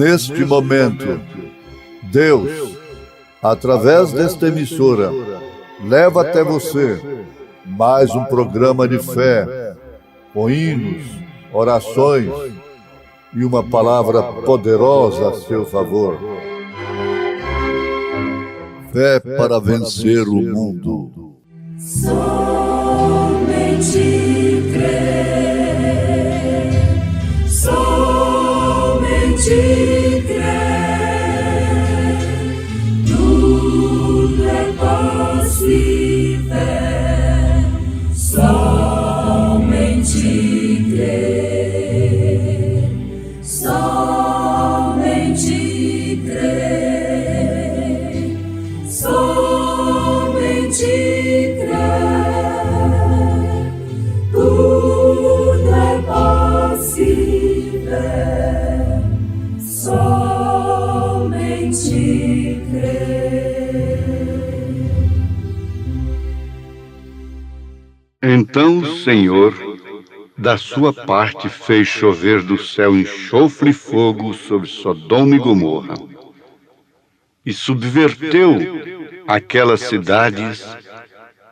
Neste momento, Deus, através desta emissora, leva até você mais um programa de fé, com hinos, orações e uma palavra poderosa a seu favor. Fé para vencer o mundo. Somente crer, somente crer, tudo é possível, somente crer, somente crer, somente crer, tudo é possível, somente crer. Então o Senhor, da sua parte, fez chover do céu enxofre e fogo sobre Sodoma e Gomorra, e subverteu aquelas cidades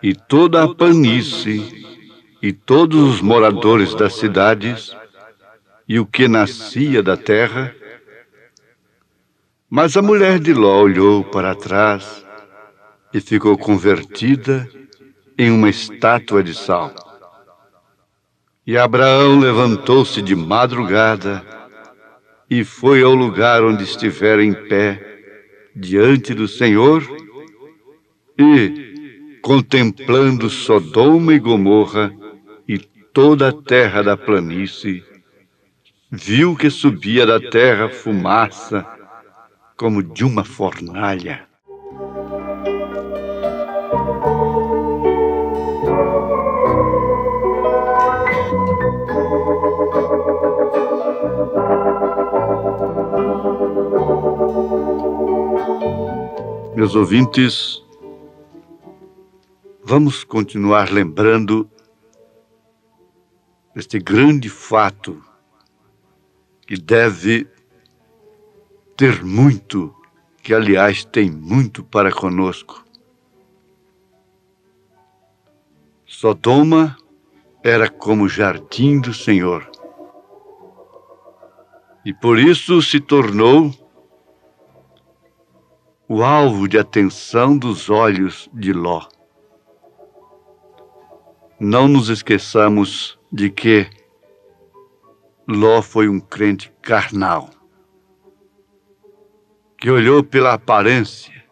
e toda a planície e todos os moradores das cidades e o que nascia da terra. Mas a mulher de Ló olhou para trás e ficou convertida em uma estátua de sal. E Abraão levantou-se de madrugada e foi ao lugar onde estivera em pé diante do Senhor e, contemplando Sodoma e Gomorra e toda a terra da planície, viu que subia da terra fumaça como de uma fornalha. Meus ouvintes, vamos continuar lembrando este grande fato que deve ter muito, que aliás tem muito para conosco. Sodoma era como o jardim do Senhor, e por isso se tornou o alvo de atenção dos olhos de Ló. Não nos esqueçamos de que Ló foi um crente carnal, que olhou pela aparência.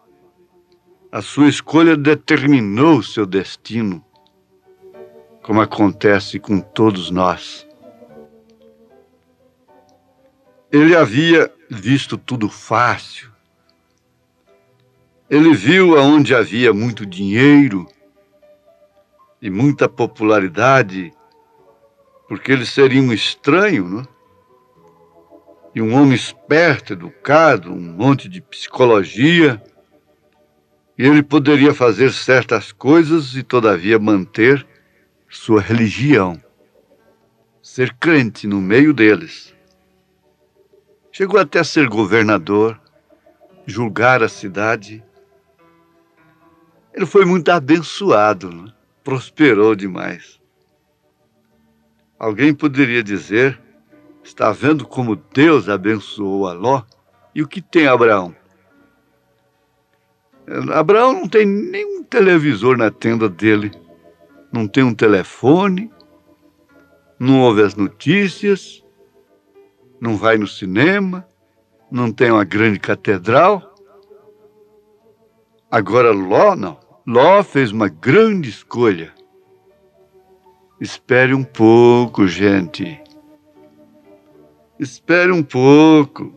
A sua escolha determinou seu destino, como acontece com todos nós. Ele havia visto tudo fácil. Ele viu aonde havia muito dinheiro e muita popularidade, porque ele seria um estranho, não? E um homem esperto, educado, um monte de psicologia, e ele poderia fazer certas coisas e todavia manter sua religião, ser crente no meio deles. Chegou até a ser governador, julgar a cidade. Ele foi muito abençoado, né? Prosperou demais. Alguém poderia dizer, está vendo como Deus abençoou a Ló? E o que tem Abraão? Abraão não tem nenhum televisor na tenda dele, não tem um telefone, não ouve as notícias, não vai no cinema, não tem uma grande catedral. Agora Ló não. Ló fez uma grande escolha. Espere um pouco, gente. Espere um pouco.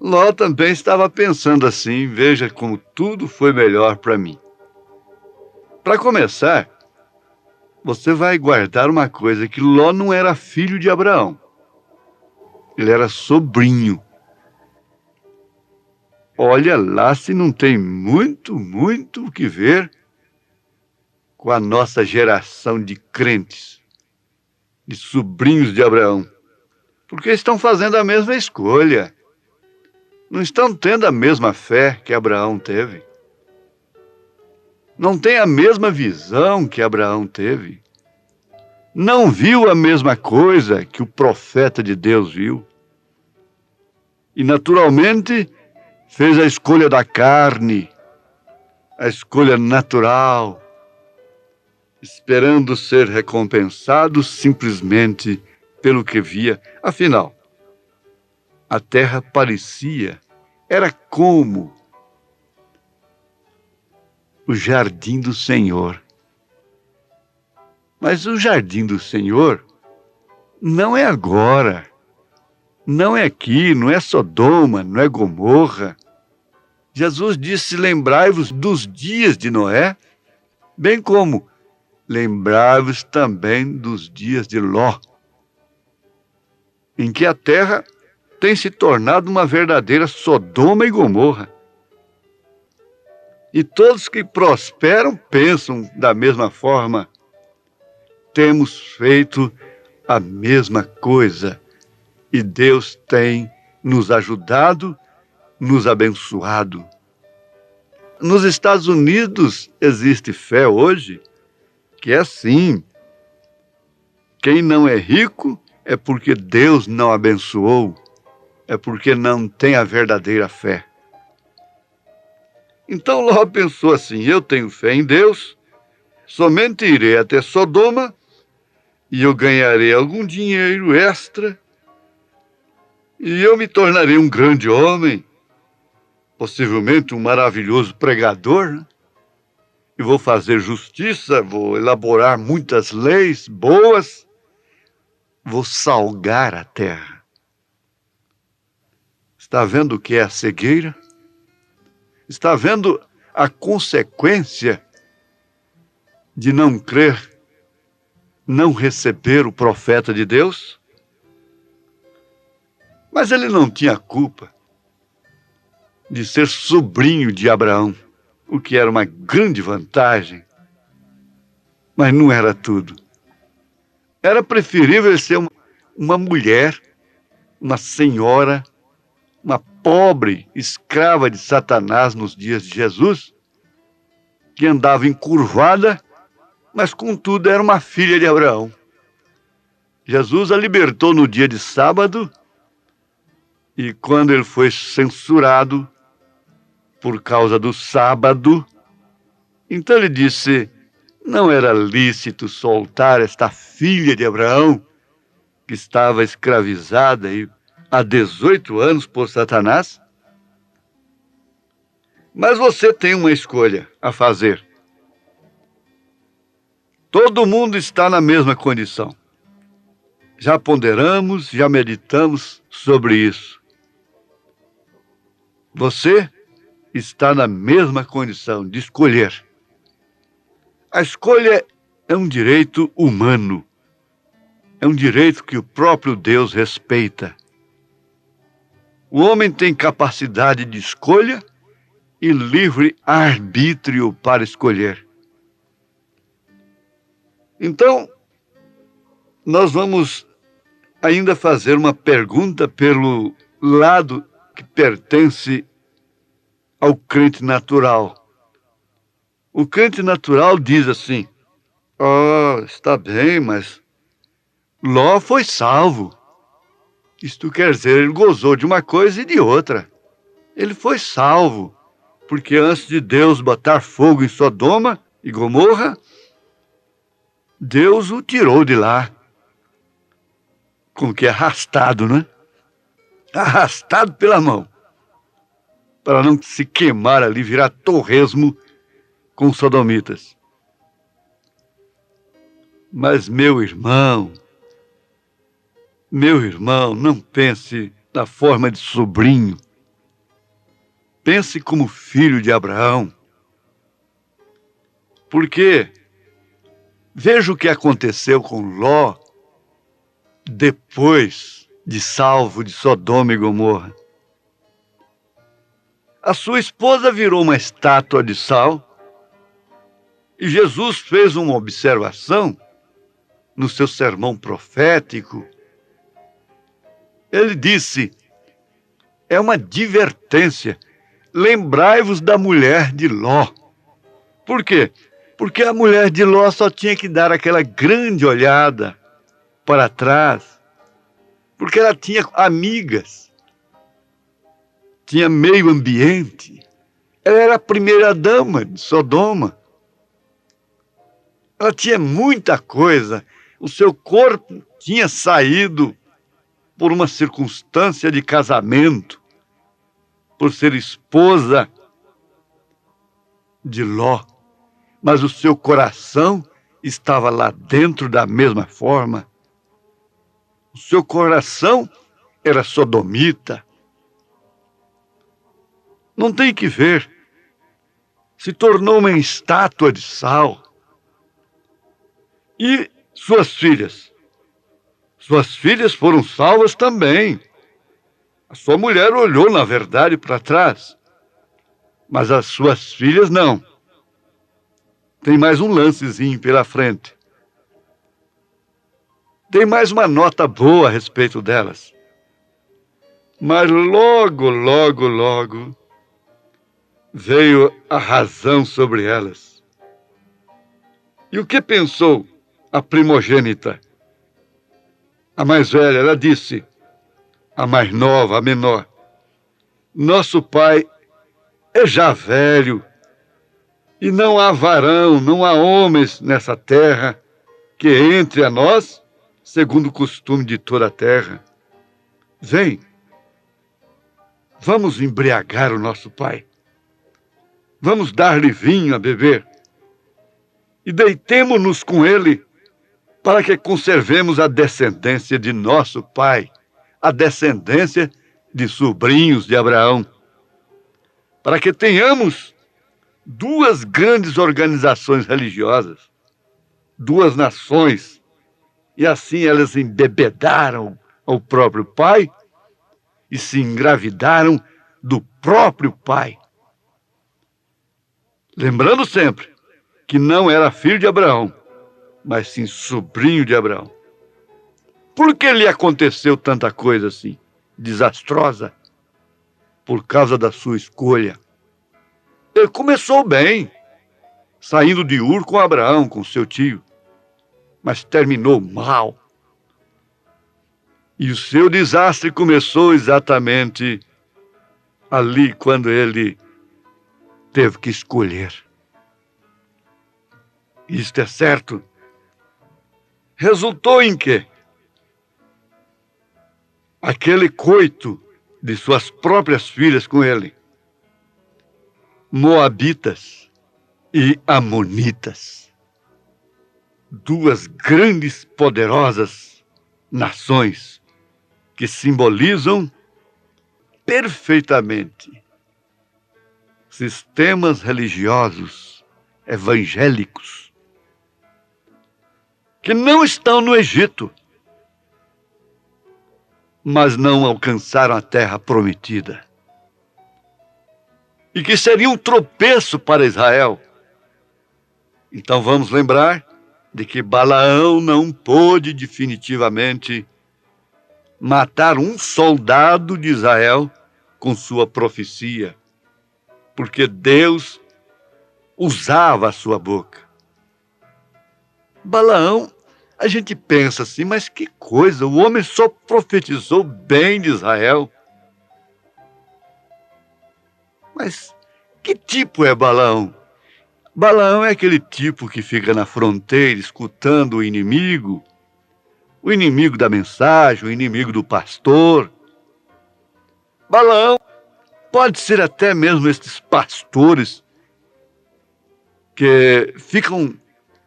Ló também estava pensando assim, veja como tudo foi melhor para mim. Para começar, você vai guardar uma coisa, que Ló não era filho de Abraão. Ele era sobrinho. Olha lá se não tem muito o que ver com a nossa geração de crentes, de sobrinhos de Abraão. Porque estão fazendo a mesma escolha. Não estão tendo a mesma fé que Abraão teve. Não tem a mesma visão que Abraão teve. Não viu a mesma coisa que o profeta de Deus viu. E, naturalmente, fez a escolha da carne, a escolha natural, esperando ser recompensado simplesmente pelo que via. Afinal, a terra era como o jardim do Senhor. Mas o jardim do Senhor não é agora, não é aqui, não é Sodoma, não é Gomorra. Jesus disse: lembrai-vos dos dias de Noé, bem como lembrai-vos também dos dias de Ló, em que a terra tem se tornado uma verdadeira Sodoma e Gomorra. E todos que prosperam pensam da mesma forma. Temos feito a mesma coisa e Deus tem nos ajudado, nos abençoado. Nos Estados Unidos existe fé hoje que é assim: quem não é rico é porque Deus não abençoou, é porque não tem a verdadeira fé. Então Ló pensou assim: eu tenho fé em Deus, somente irei até Sodoma e eu ganharei algum dinheiro extra e eu me tornarei um grande homem, possivelmente um maravilhoso pregador, né? E vou fazer justiça, vou elaborar muitas leis boas, vou salgar a terra. Está vendo o que é a cegueira? Está vendo a consequência de não crer, não receber o profeta de Deus? Mas ele não tinha culpa de ser sobrinho de Abraão, o que era uma grande vantagem, mas não era tudo. Era preferível ele ser uma mulher, uma senhora, uma pobre escrava de Satanás nos dias de Jesus, que andava encurvada, mas contudo era uma filha de Abraão. Jesus a libertou no dia de sábado, e quando ele foi censurado por causa do sábado, então ele disse: não era lícito soltar esta filha de Abraão, que estava escravizada há 18 anos por Satanás? Mas você tem uma escolha a fazer. Todo mundo está na mesma condição. Já ponderamos, já meditamos sobre isso. Você está na mesma condição de escolher. A escolha é um direito humano. É um direito que o próprio Deus respeita. O homem tem capacidade de escolha e livre arbítrio para escolher. Então, nós vamos ainda fazer uma pergunta pelo lado que pertence ao crente natural. O crente natural diz assim: está bem, mas Ló foi salvo. Isto quer dizer, ele gozou de uma coisa e de outra. Ele foi salvo, porque antes de Deus botar fogo em Sodoma e Gomorra, Deus o tirou de lá. Como que arrastado, né? Arrastado pela mão, para não se queimar ali, virar torresmo com os sodomitas. Mas meu irmão, não pense na forma de sobrinho. Pense como filho de Abraão. Porque veja o que aconteceu com Ló depois de salvo de Sodoma e Gomorra. A sua esposa virou uma estátua de sal e Jesus fez uma observação no seu sermão profético Ele disse, é uma advertência, lembrai-vos da mulher de Ló. Por quê? Porque a mulher de Ló só tinha que dar aquela grande olhada para trás, porque ela tinha amigas, tinha meio ambiente. Ela era a primeira dama de Sodoma. Ela tinha muita coisa. O seu corpo tinha saído por uma circunstância de casamento, por ser esposa de Ló. Mas o seu coração estava lá dentro da mesma forma. O seu coração era sodomita. Não tem que ver. Se tornou uma estátua de sal. E suas filhas? Suas filhas foram salvas também. A sua mulher olhou, na verdade, para trás. Mas as suas filhas não. Tem mais um lancezinho pela frente. Tem mais uma nota boa a respeito delas. Mas logo, logo, logo, veio a razão sobre elas. E o que pensou a primogênita? A mais velha, ela disse, a mais nova, a menor, nosso pai é já velho, e não há varão, não há homens nessa terra que entre a nós, segundo o costume de toda a terra. Vem, vamos embriagar o nosso pai. Vamos dar-lhe vinho a beber. E deitemo-nos com ele para que conservemos a descendência de nosso pai, a descendência de sobrinhos de Abraão. Para que tenhamos duas grandes organizações religiosas, duas nações, e assim elas embebedaram ao próprio pai e se engravidaram do próprio pai. Lembrando sempre que não era filho de Abraão, mas sim sobrinho de Abraão. Por que lhe aconteceu tanta coisa assim, desastrosa? Por causa da sua escolha. Ele começou bem, saindo de Ur com Abraão, com seu tio, mas terminou mal. E o seu desastre começou exatamente ali, quando ele teve que escolher. Isto é certo. Resultou em quê? Aquele coito de suas próprias filhas com ele, Moabitas e Amonitas, duas grandes, poderosas nações que simbolizam perfeitamente sistemas religiosos evangélicos que não estão no Egito, mas não alcançaram a terra prometida. E que seria um tropeço para Israel. Então vamos lembrar de que Balaão não pôde definitivamente matar um soldado de Israel com sua profecia, porque Deus usava a sua boca. Balaão, a gente pensa assim, mas que coisa, o homem só profetizou bem de Israel. Mas que tipo é Balaão? Balaão é aquele tipo que fica na fronteira escutando o inimigo da mensagem, o inimigo do pastor. Balaão pode ser até mesmo esses pastores que ficam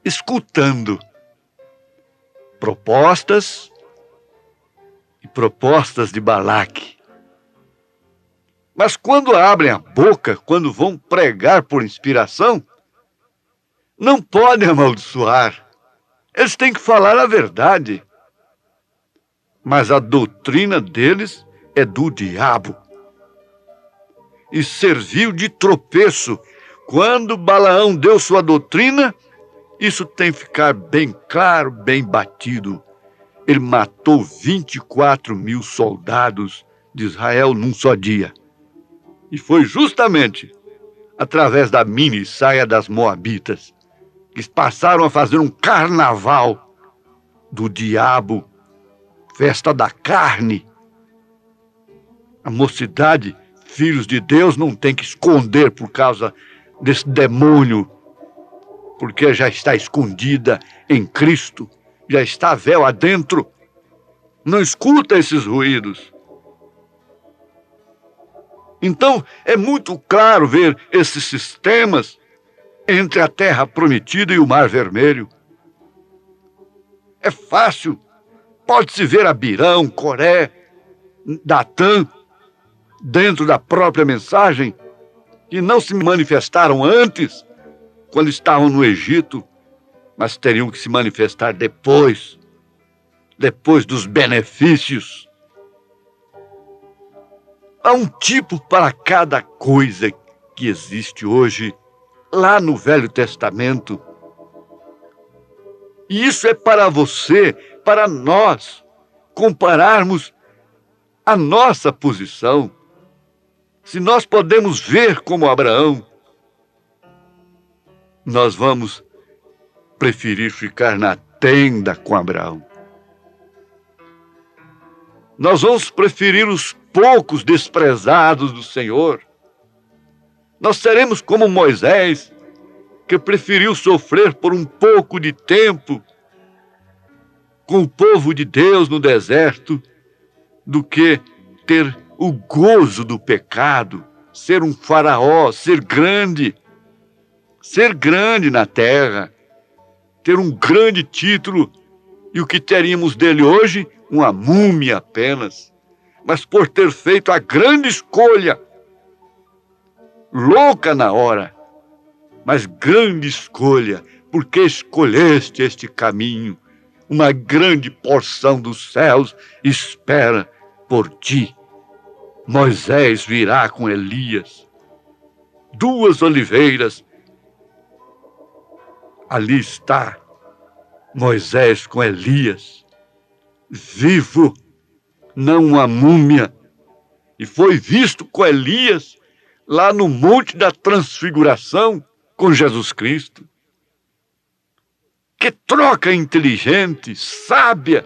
escutando propostas e propostas de Balaque. Mas quando abrem a boca, quando vão pregar por inspiração, não podem amaldiçoar. Eles têm que falar a verdade. Mas a doutrina deles é do diabo. E serviu de tropeço. Quando Balaão deu sua doutrina, isso tem que ficar bem claro, bem batido. ele matou 24 mil soldados de Israel num só dia. E foi justamente através da mini saia das Moabitas que passaram a fazer um carnaval do diabo, festa da carne. A mocidade, filhos de Deus, não tem que esconder por causa desse demônio, porque já está escondida em Cristo, já está véu adentro. Não escuta esses ruídos. Então, é muito claro ver esses sistemas entre a terra prometida e o Mar Vermelho. É fácil. Pode-se ver Abirão, Coré, Datã, dentro da própria mensagem, que não se manifestaram antes, quando estavam no Egito, mas teriam que se manifestar depois dos benefícios. Há um tipo para cada coisa que existe hoje, lá no Velho Testamento. E isso é para você, para nós, compararmos a nossa posição. Se nós podemos ver como Abraão, nós vamos preferir ficar na tenda com Abraão. Nós vamos preferir os poucos desprezados do Senhor. Nós seremos como Moisés, que preferiu sofrer por um pouco de tempo com o povo de Deus no deserto, do que ter o gozo do pecado, ser um faraó, ser grande na terra, ter um grande título, e o que teríamos dele hoje? Uma múmia apenas. Mas por ter feito a grande escolha, louca na hora, mas grande escolha, porque escolheste este caminho, uma grande porção dos céus espera por ti. Moisés virá com Elias, 2 oliveiras. Ali está Moisés com Elias, vivo, não uma múmia. E foi visto com Elias lá no Monte da Transfiguração com Jesus Cristo. Que troca inteligente, sábia.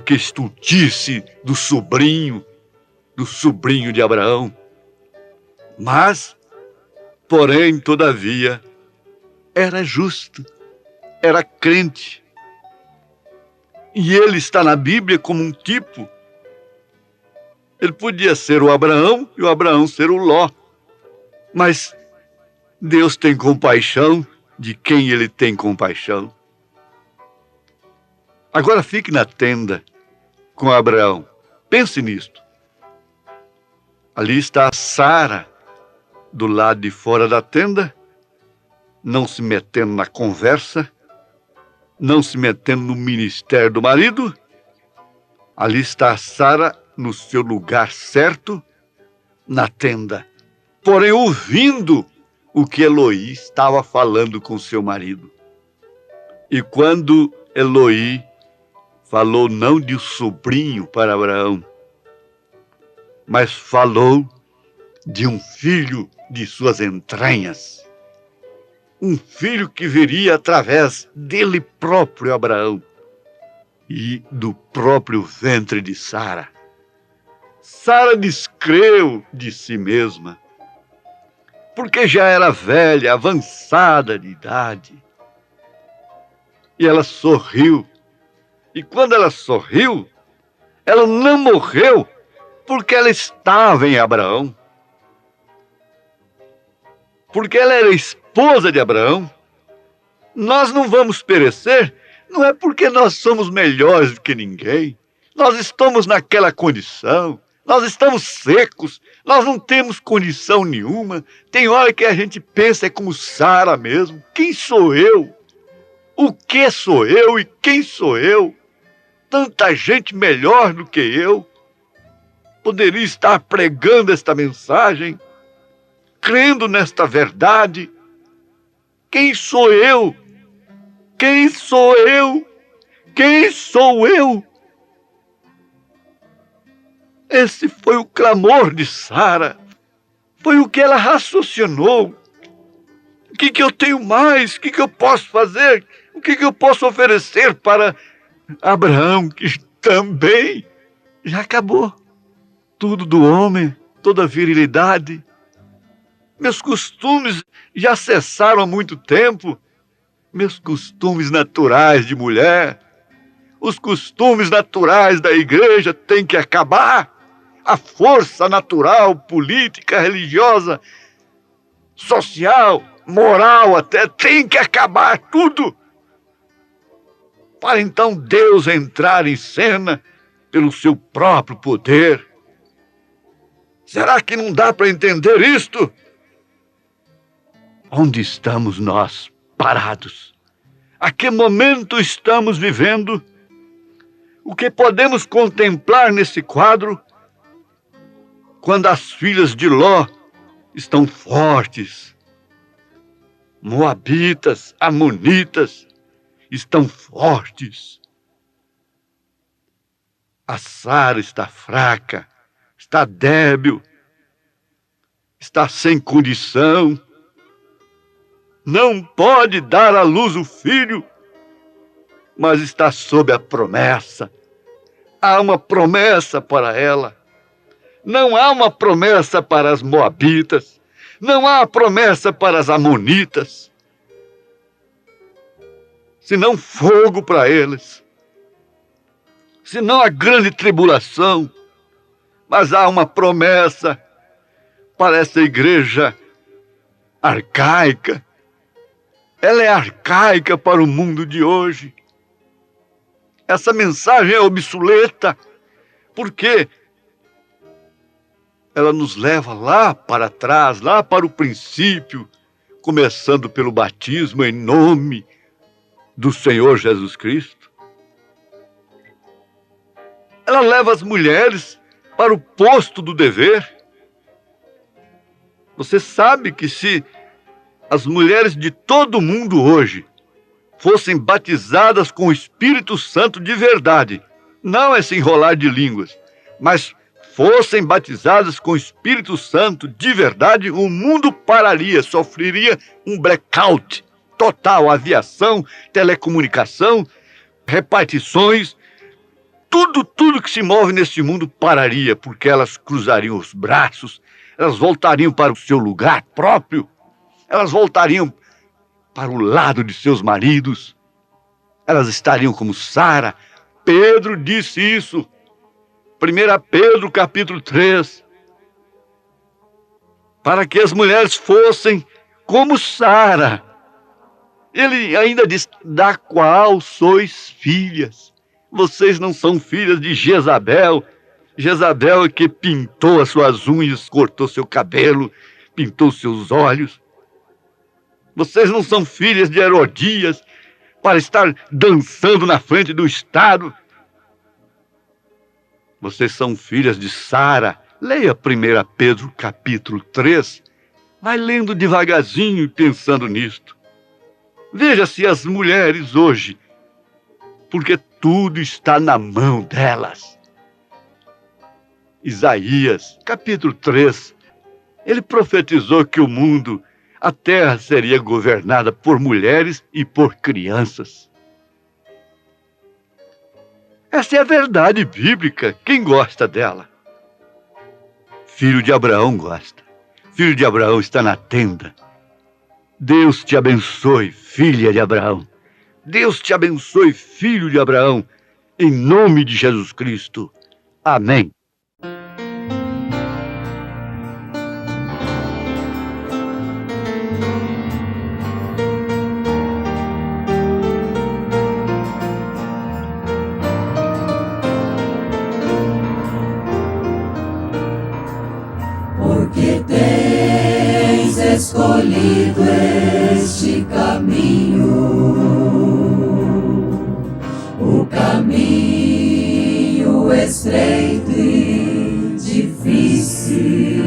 Que estultice do sobrinho de Abraão. Mas, porém, todavia, era justo, era crente. E ele está na Bíblia como um tipo. Ele podia ser o Abraão e o Abraão ser o Ló. Mas Deus tem compaixão de quem ele tem compaixão. Agora fique na tenda com Abraão. Pense nisto. Ali está a Sara, do lado de fora da tenda, não se metendo na conversa, não se metendo no ministério do marido. Ali está a Sara no seu lugar certo, na tenda, porém ouvindo o que Eloi estava falando com seu marido. E quando Eloi falou não de um sobrinho para Abraão, mas falou de um filho de suas entranhas, um filho que viria através dele próprio, Abraão, e do próprio ventre de Sara. Sara descreu de si mesma, porque já era velha, avançada de idade. E ela sorriu. E quando ela sorriu, ela não morreu, porque ela estava em Abraão. Porque ela era esposa de Abraão. Nós não vamos perecer, não é porque nós somos melhores do que ninguém. Nós estamos naquela condição. Nós estamos secos, nós não temos condição nenhuma. Tem hora que a gente pensa é como Sara mesmo. Quem sou eu? O que sou eu e quem sou eu? Tanta gente melhor do que eu poderia estar pregando esta mensagem, crendo nesta verdade. Quem sou eu? Quem sou eu Quem sou eu? Esse foi o clamor de Sara. Foi o que ela raciocinou. O que eu tenho mais? O que eu posso fazer? O que eu posso oferecer para Abraão, que também já acabou tudo do homem, toda a virilidade. Meus costumes já cessaram há muito tempo. Meus costumes naturais de mulher, os costumes naturais da igreja têm que acabar. A força natural, política, religiosa, social, moral até, tem que acabar tudo. Para então Deus entrar em cena pelo seu próprio poder. Será que não dá para entender isto? Onde estamos nós parados? A que momento estamos vivendo? O que podemos contemplar nesse quadro? Quando as filhas de Ló estão fortes, moabitas, amonitas estão fortes. A Sara está fraca, está débil, está sem condição, não pode dar à luz o filho, mas está sob a promessa. Há uma promessa para ela. Não há uma promessa para as moabitas, não há promessa para as amonitas, senão fogo para eles, senão a grande tribulação. Mas há uma promessa para essa igreja arcaica. Ela é arcaica para o mundo de hoje. Essa mensagem é obsoleta, porque ela nos leva lá para trás, lá para o princípio, começando pelo batismo em nome do Senhor Jesus Cristo. Ela leva as mulheres para o posto do dever. Você sabe que se as mulheres de todo o mundo hoje fossem batizadas com o Espírito Santo de verdade, não esse enrolar de línguas, mas fossem batizadas com o Espírito Santo de verdade, o mundo pararia, sofreria um blackout total. Aviação, telecomunicação, repartições, tudo que se move nesse mundo pararia, porque elas cruzariam os braços, elas voltariam para o seu lugar próprio, elas voltariam para o lado de seus maridos, elas estariam como Sara. Pedro disse isso. 1 Pedro, capítulo 3, para que as mulheres fossem como Sara. Ele ainda diz, da qual sois filhas. Vocês não são filhas de Jezabel. Jezabel é que pintou as suas unhas, cortou seu cabelo, pintou seus olhos. Vocês não são filhas de Herodias, para estar dançando na frente do Estado. Vocês são filhas de Sara. Leia 1 Pedro capítulo 3. Vai lendo devagarzinho e pensando nisto. Veja se as mulheres hoje, porque tudo está na mão delas. Isaías capítulo 3, ele profetizou que o mundo, a terra seria governada por mulheres e por crianças. Essa é a verdade bíblica. Quem gosta dela? Filho de Abraão gosta. Filho de Abraão está na tenda. Deus te abençoe, filha de Abraão. Deus te abençoe, filho de Abraão. Em nome de Jesus Cristo. Amém. Porque tens escolhido este caminho, o caminho estreito e difícil.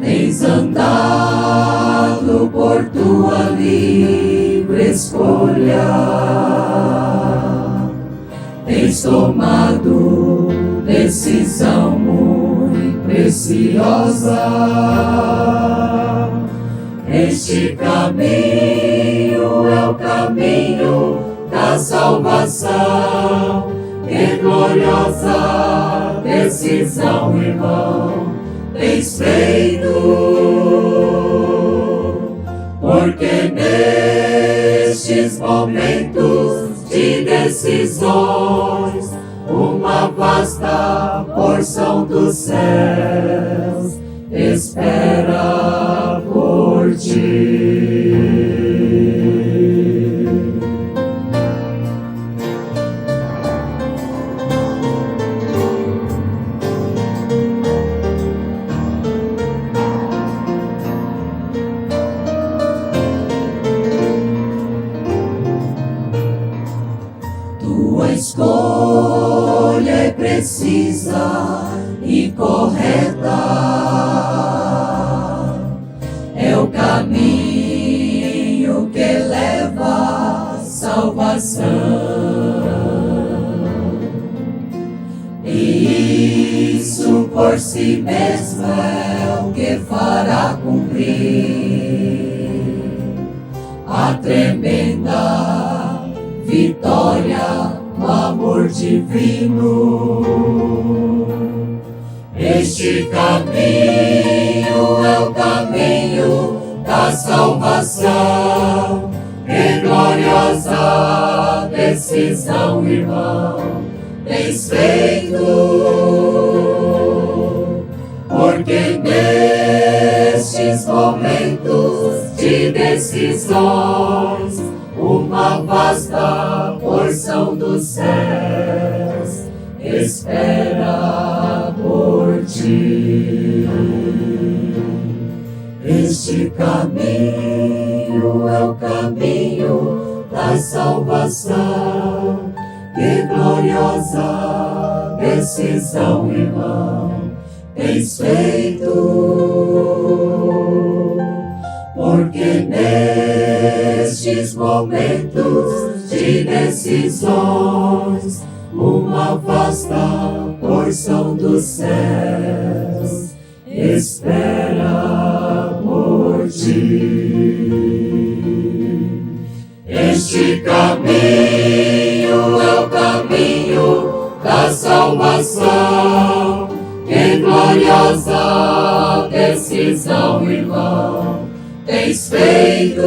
Tens andado por tua livre escolha. Tens tomado decisão muito preciosa. Este caminho é o caminho da salvação. Que gloriosa decisão, irmão, tens feito, porque nestes momentos de decisões, uma vasta porção dos céus espera por ti. Tua escolha é precisa e correta. É o caminho que leva à salvação. E isso por si mesmo é o que fará cumprir a tremenda vitória no amor divino. Este caminho é o caminho da salvação. Que gloriosa decisão, irmão, tens feito, porque nestes momentos de decisões, uma vasta porção dos céus espera por ti. Este caminho é o caminho da salvação. Que gloriosa decisão, irmão, tens feito, porque nestes momentos de decisões, uma vasta porção dos céus espera por ti. Este caminho é o caminho da salvação. Que gloriosa decisão, irmão, tens feito,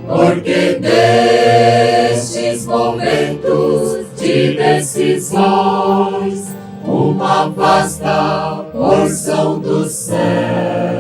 porque nestes momentos de decisões, uma vasta porção do céu